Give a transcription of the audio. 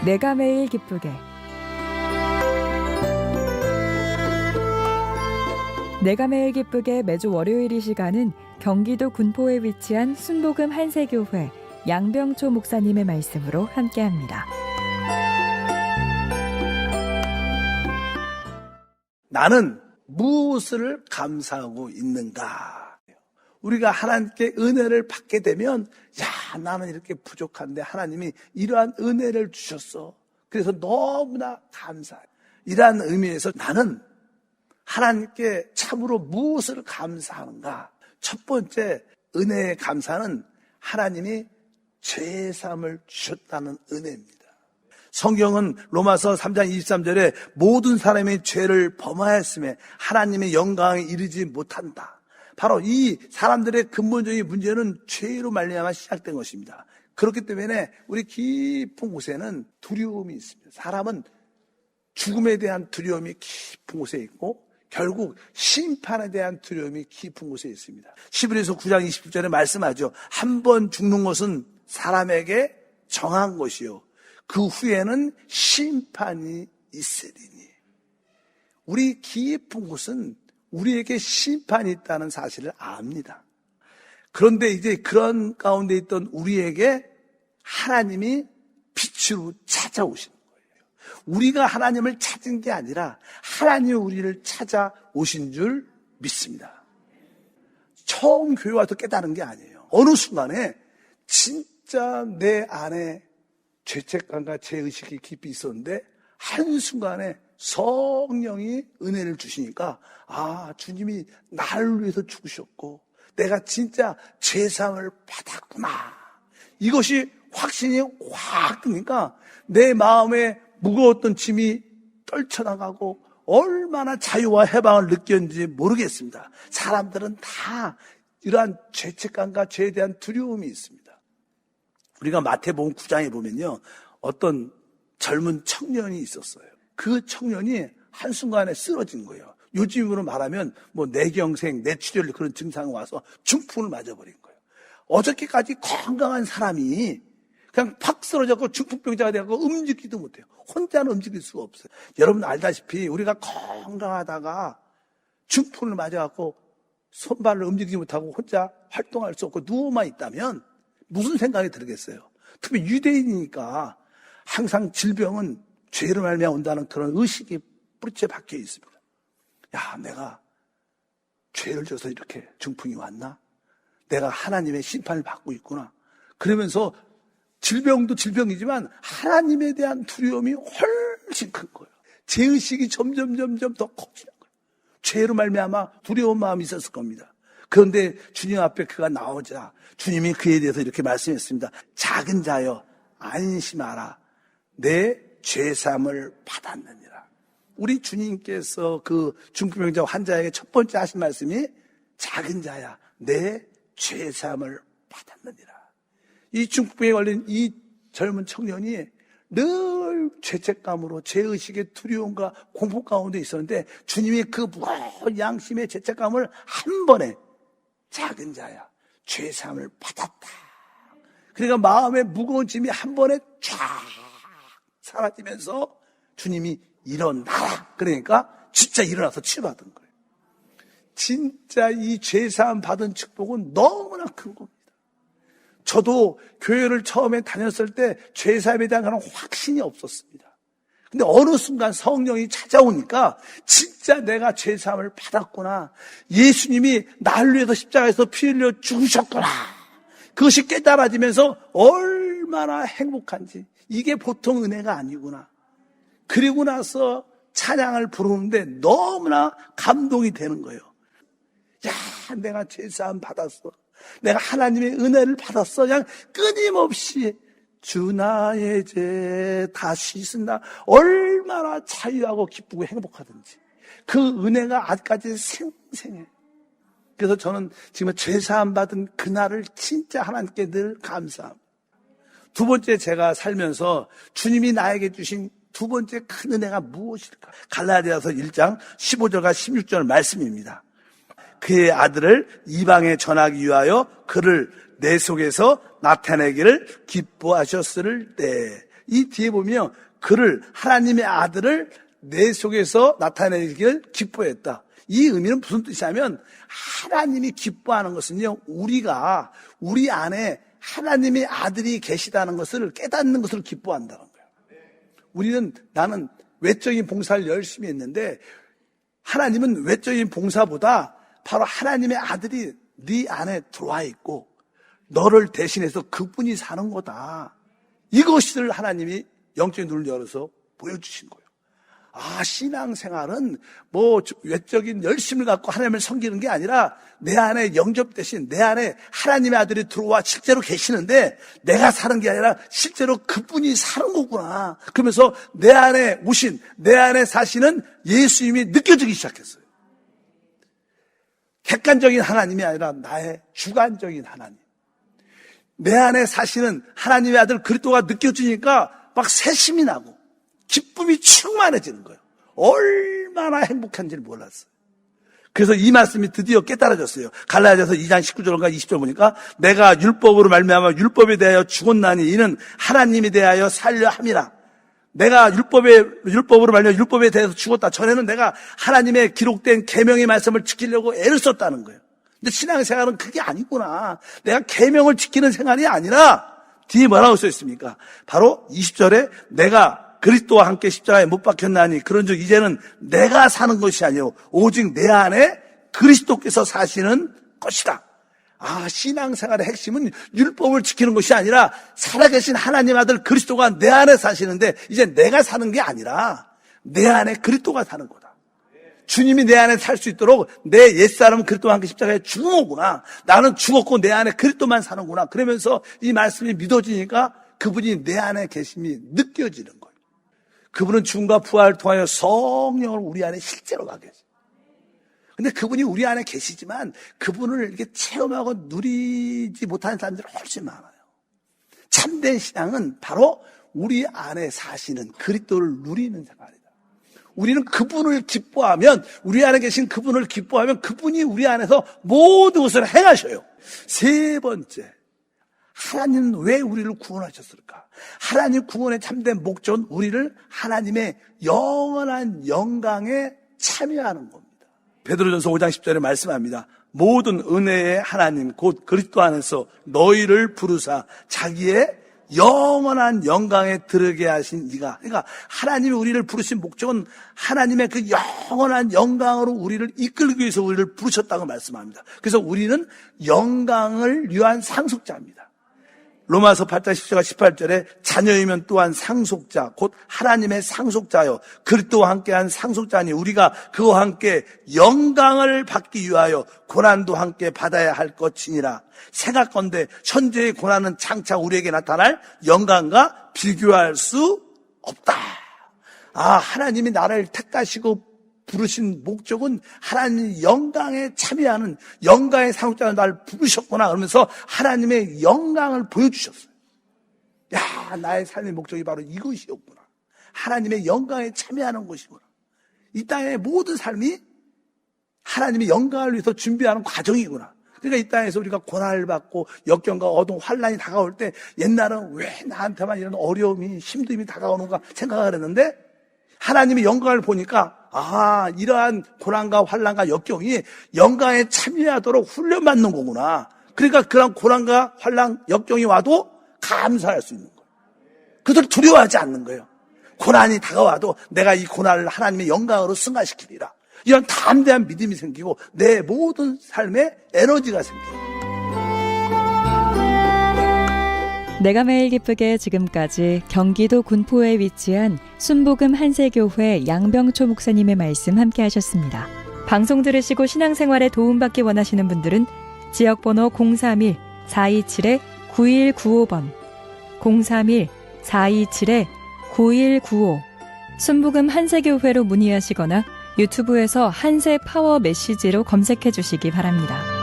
내가 매일 기쁘게. 내가 매일 기쁘게 매주 월요일 이 시간은 경기도 군포에 위치한 순복음 한세교회 양병초 목사님의 말씀으로 함께합니다. 나는 무엇을 감사하고 있는가? 우리가 하나님께 은혜를 받게 되면 나는 이렇게 부족한데 하나님이 이러한 은혜를 주셨어. 그래서 너무나 감사해. 이러한 의미에서 나는 하나님께 참으로 무엇을 감사하는가? 첫 번째 은혜의 감사는 하나님이 죄사함을 주셨다는 은혜입니다. 성경은 로마서 3장 23절에 모든 사람이 죄를 범하였음에 하나님의 영광에 이르지 못한다. 바로 이 사람들의 근본적인 문제는 죄로 말미암아 시작된 것입니다. 그렇기 때문에 우리 깊은 곳에는 두려움이 있습니다. 사람은 죽음에 대한 두려움이 깊은 곳에 있고 결국 심판에 대한 두려움이 깊은 곳에 있습니다. 히브리서 9장 20절에 말씀하죠. 한 번 죽는 것은 사람에게 정한 것이요 그 후에는 심판이 있으리니. 우리 깊은 곳은 우리에게 심판이 있다는 사실을 압니다. 그런데 이제 그런 가운데 있던 우리에게 하나님이 빛으로 찾아오시는 거예요. 우리가 하나님을 찾은 게 아니라 하나님이 우리를 찾아오신 줄 믿습니다. 처음 교회 와서 깨달은 게 아니에요. 어느 순간에 진짜 내 안에 죄책감과 죄의식이 깊이 있었는데 한순간에 성령이 은혜를 주시니까 주님이 나를 위해서 죽으셨고 내가 진짜 죄사함을 받았구나. 이것이 확신이 확 드니까 내 마음에 무거웠던 짐이 떨쳐나가고 얼마나 자유와 해방을 느꼈는지 모르겠습니다. 사람들은 다 이러한 죄책감과 죄에 대한 두려움이 있습니다. 우리가 마태복음 9장에 보면요, 어떤 젊은 청년이 있었어요. 그 청년이 한순간에 쓰러진 거예요. 요즘으로 말하면 뇌경색, 뇌출혈 그런 증상이 와서 중풍을 맞아버린 거예요. 어저께까지 건강한 사람이 그냥 팍 쓰러졌고 중풍병자가 되고 움직이지도 못해요. 혼자는 움직일 수가 없어요. 여러분 알다시피 우리가 건강하다가 중풍을 맞아갖고 손발을 움직이지 못하고 혼자 활동할 수 없고 누워만 있다면 무슨 생각이 들겠어요? 특히 유대인이니까 항상 질병은 죄로 말미암아 온다는 그런 의식이 뿌리째 박혀 있습니다. 내가 죄를 져서 이렇게 중풍이 왔나? 내가 하나님의 심판을 받고 있구나. 그러면서 질병도 질병이지만 하나님에 대한 두려움이 훨씬 큰 거예요. 죄의식이 점점 더 커지는 거예요. 죄로 말미암아 두려운 마음이 있었을 겁니다. 그런데 주님 앞에 그가 나오자 주님이 그에 대해서 이렇게 말씀했습니다. 작은 자여 안심하라. 내 죄사함을 받았느니라. 우리 주님께서 그 중풍병자 환자에게 첫 번째 하신 말씀이 작은 자야 내 죄사함을 받았느니라. 이 중풍에 걸린 이 젊은 청년이 늘 죄책감으로 죄의식의 두려움과 공포 가운데 있었는데 주님이 그 무거운 양심의 죄책감을 한 번에 작은 자야 죄사함을 받았다. 그러니까 마음의 무거운 짐이 한 번에 쫙 사라지면서 주님이 일어나라. 그러니까 진짜 일어나서 치유받은 거예요. 진짜 이 죄사함 받은 축복은 너무나 큰 겁니다. 저도 교회를 처음에 다녔을 때 죄사함에 대한 그런 확신이 없었습니다. 근데 어느 순간 성령이 찾아오니까 진짜 내가 죄사함을 받았구나. 예수님이 나를 위해서 십자가에서 피 흘려 죽으셨구나. 그것이 깨달아지면서 얼마나 행복한지. 이게 보통 은혜가 아니구나. 그리고 나서 찬양을 부르는데 너무나 감동이 되는 거예요. 내가 죄사함 받았어. 내가 하나님의 은혜를 받았어. 그냥 끊임없이 주 나의 죄 다 씻은다. 얼마나 자유하고 기쁘고 행복하든지 그 은혜가 아직까지 생생해. 그래서 저는 지금 죄사함 받은 그날을 진짜 하나님께 늘 감사합니다. 두 번째, 제가 살면서 주님이 나에게 주신 두 번째 큰 은혜가 무엇일까? 갈라디아서 1장 15절과 16절 말씀입니다. 그의 아들을 이방에 전하기 위하여 그를 내 속에서 나타내기를 기뻐하셨을 때 이 뒤에 보면 그를, 하나님의 아들을 내 속에서 나타내기를 기뻐했다. 이 의미는 무슨 뜻이냐면 하나님이 기뻐하는 것은요, 우리가 우리 안에 하나님의 아들이 계시다는 것을 깨닫는 것을 기뻐한다는 거예요. 나는 외적인 봉사를 열심히 했는데 하나님은 외적인 봉사보다 바로 하나님의 아들이 네 안에 들어와 있고 너를 대신해서 그분이 사는 거다. 이것을 하나님이 영적인 눈을 열어서 보여주신 거예요. 신앙생활은 외적인 열심을 갖고 하나님을 섬기는 게 아니라 내 안에 영접되신 내 안에 하나님의 아들이 들어와 실제로 계시는데 내가 사는 게 아니라 실제로 그분이 사는 거구나. 그러면서 내 안에 오신, 내 안에 사시는 예수님이 느껴지기 시작했어요. 객관적인 하나님이 아니라 나의 주관적인 하나님. 내 안에 사시는 하나님의 아들 그리스도가 느껴지니까 막 새심이 나고 기쁨이 충만해지는 거예요. 얼마나 행복한지를 몰랐어요. 그래서 이 말씀이 드디어 깨달아졌어요. 갈라디아서 2장 19절과 20절 보니까 내가 율법으로 말미암아 율법에 대하여 죽었나니 이는 하나님에 대하여 살려 함이라. 내가 율법으로 말미암아 율법에 대해서 죽었다. 전에는 내가 하나님의 기록된 계명의 말씀을 지키려고 애를 썼다는 거예요. 근데 신앙생활은 그게 아니구나. 내가 계명을 지키는 생활이 아니라 뒤에 뭐라고 써 있습니까? 바로 20절에 내가 그리스도와 함께 십자가에 못 박혔나니 그런즉 이제는 내가 사는 것이 아니요 오직 내 안에 그리스도께서 사시는 것이다. 신앙생활의 핵심은 율법을 지키는 것이 아니라 살아계신 하나님 아들 그리스도가 내 안에 사시는데 이제 내가 사는 게 아니라 내 안에 그리스도가 사는 거다. 주님이 내 안에 살 수 있도록 내 옛사람은 그리스도와 함께 십자가에 죽은 거구나. 나는 죽었고 내 안에 그리스도만 사는구나. 그러면서 이 말씀이 믿어지니까 그분이 내 안에 계심이 느껴지는 거예요. 그분은 죽음과 부활을 통하여 성령을 우리 안에 실제로 가 계세요. 근데 그분이 우리 안에 계시지만 그분을 이렇게 체험하고 누리지 못하는 사람들이 훨씬 많아요. 참된 신앙은 바로 우리 안에 사시는 그리스도를 누리는 생활이다. 우리는 그분을 기뻐하면, 우리 안에 계신 그분을 기뻐하면 그분이 우리 안에서 모든 것을 행하셔요. 세 번째, 하나님은 왜 우리를 구원하셨을까? 하나님 구원의 참된 목적은 우리를 하나님의 영원한 영광에 참여하는 겁니다. 베드로전서 5장 10절에 말씀합니다. 모든 은혜의 하나님 곧 그리스도 안에서 너희를 부르사 자기의 영원한 영광에 들어게 하신 이가. 그러니까 하나님이 우리를 부르신 목적은 하나님의 그 영원한 영광으로 우리를 이끌기 위해서 우리를 부르셨다고 말씀합니다. 그래서 우리는 영광을 위한 상속자입니다. 로마서 8장 10절과 18절에 자녀이면 또한 상속자 곧 하나님의 상속자요 그리스도와 함께한 상속자니 우리가 그와 함께 영광을 받기 위하여 고난도 함께 받아야 할 것이니라. 생각건대 현재의 고난은 장차 우리에게 나타날 영광과 비교할 수 없다. 하나님이 나를 택하시고 부르신 목적은 하나님 영광에 참여하는 영광의 상속자가 나를 부르셨구나 그러면서 하나님의 영광을 보여주셨어요. 나의 삶의 목적이 바로 이것이었구나. 하나님의 영광에 참여하는 것이구나. 이 땅의 모든 삶이 하나님의 영광을 위해서 준비하는 과정이구나. 그러니까 이 땅에서 우리가 고난을 받고 역경과 어두운 환란이 다가올 때 옛날은 왜 나한테만 이런 어려움이 힘듦이 다가오는가 생각을 했는데 하나님의 영광을 보니까 이러한 고난과 환난과 역경이 영광에 참여하도록 훈련받는 거구나. 그러니까 그런 고난과 환난, 역경이 와도 감사할 수 있는 거예요. 그들 두려워하지 않는 거예요. 고난이 다가와도 내가 이 고난을 하나님의 영광으로 승화시키리라. 이런 담대한 믿음이 생기고 내 모든 삶에 에너지가 생겨요. 내가 매일 기쁘게 지금까지 경기도 군포에 위치한 순복음 한세교회 양병초 목사님의 말씀 함께 하셨습니다. 방송 들으시고 신앙생활에 도움받기 원하시는 분들은 지역번호 031-427-9195번 031-427-9195 순복음 한세교회로 문의하시거나 유튜브에서 한세 파워 메시지로 검색해 주시기 바랍니다.